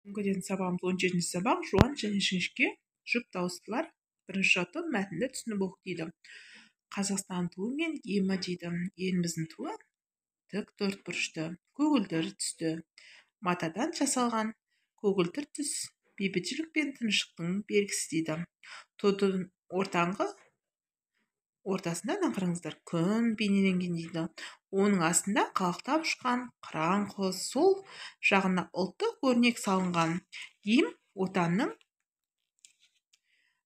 Бүгінгі сабағымыз 17-ші сабақ. Жуан және жіңішке жұп дауыстылар. Бірінші жаттығу мәтінді түсініп оқы дейді. Қазақстан туы мен гимні дейді. Еліміздің туы тік төртбұрышты, көгілдір түсті, матадан жасалған. Көгілдір түс бейбітшілік пен тыныштықтың белгісі дейді. Тудың ортасында қараңыздар, күн бейнеленген дейді. Оның астында қалықтап ұшқан қыран құс, сол жағына ұлттық өрнек салынған. Гимн отанның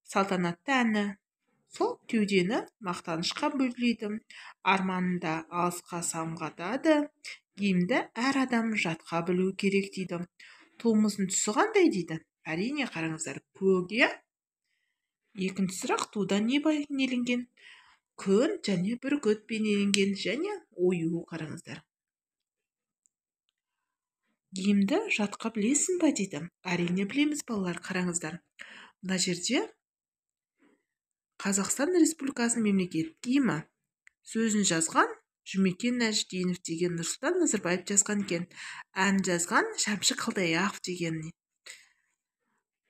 салтанатты әні. Сол кеудені мақтанышқа бөлейді. Арманында алысқа самғатады. Гимнді әр адам жатқа білу керек дейді. Туымыздың түсі қандай дейді? Әрине қараңыздар, көк. Екінші сұрақ, туда не бейнеленген? Күн және бүркіт бейнеленген, және ою қараңыздар. Гимнді жатқа білесің ба дейді. Әрине білеміз балалар, қараңыздар. Мына жерде Қазақстан Республикасының мемлекеттік гимні сөзін жазған Жұмекен Нәжиденов деген, Нұрсұлтан Назарбаев жазған екен. Ән жазған Шәмші Қалдаяқов деген.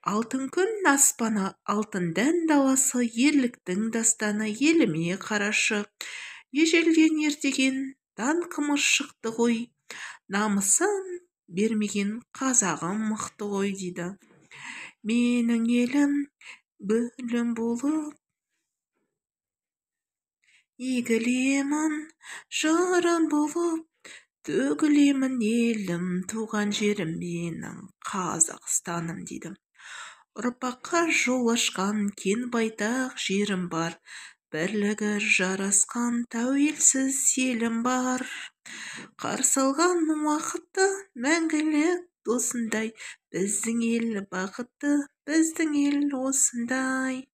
Алтын күн аспаны, алтын дән даласы, ерліктің дастаны, еліме қарашы. Ежелден ертеген даңқымыз шықты ғой, намысын бермеген қазағым мықты ғой дейді. Менің елім гүлім болып, егілемін жырым болып, төгілемін елім, туған жерім менің Қазақстаным дейді. Ұрпаққа жол ашқан кен байтақ жерім бар, бірлігі жарасқан тәуелсіз елім бар. Қарсы алған уақытты мәңгілік досындай, біздің ел бақытты, біздің ел осындай.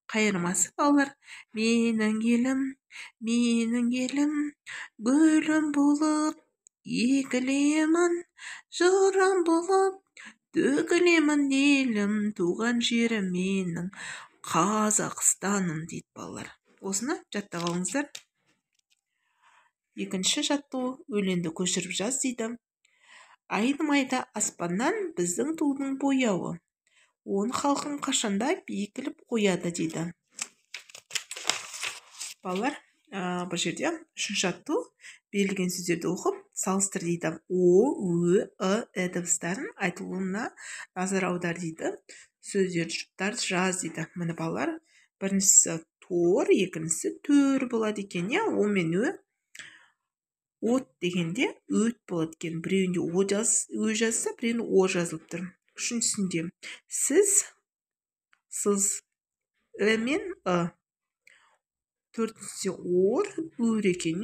Қайырмасы балалар. Менің елім, гүлім болып, егілемін жырым болып, төгілемін елім, туған жерім менің Қазақстаным дейді балалар. Осыны жаттап алыңыздар. Екінші жаттығу, өлеңді көшіріп жаз дейді. Айнымайды аспаннан біздің тудың бояуы. Оны халқың қашанда бекіліп қояды дейді. Балалар, бұл жерде үшінші жаттығу, берілген сөздерді оқып салыстыр дейді. О, Ү дыбыстарын айтылуына назар аудар дейді. Сөздерді жұптарды жаз дейді. Міне балалар, біріншісі тор, екіншісі төр болады екен. О мен Ö от дегенде өт болады екен. Біреуінде Ö жазылса, біреуінде О жазылып тұр. Үшіншісінде сіз, сыз, Ö мен Ы. Төртіншісі өр екен.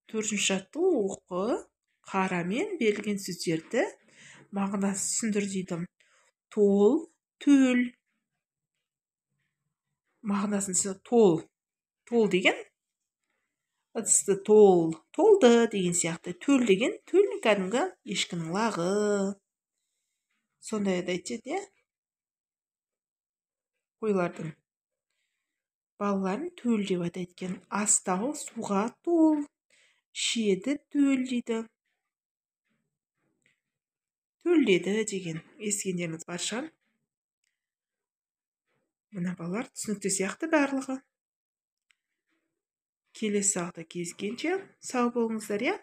Төртінші жаттығу, оқы, қарамен берілген сөздерді мағынасын түсіндір дейді. Тол, төл. Мағынасын тол. Тол деген ыдысты толды деген сияқты. Төл деген, төл кәдімгі ешкінің лағы. Сондай айтады, қойлардың. Балаларын төл деп айтады екен. Астау суға тол, шеді төл дейді. Төлдеді деген ескендеріңіз бар шығар. Мына балалар түсінікті сияқты барлығы. Келесі сабақта кездескенше сау болыңыздар,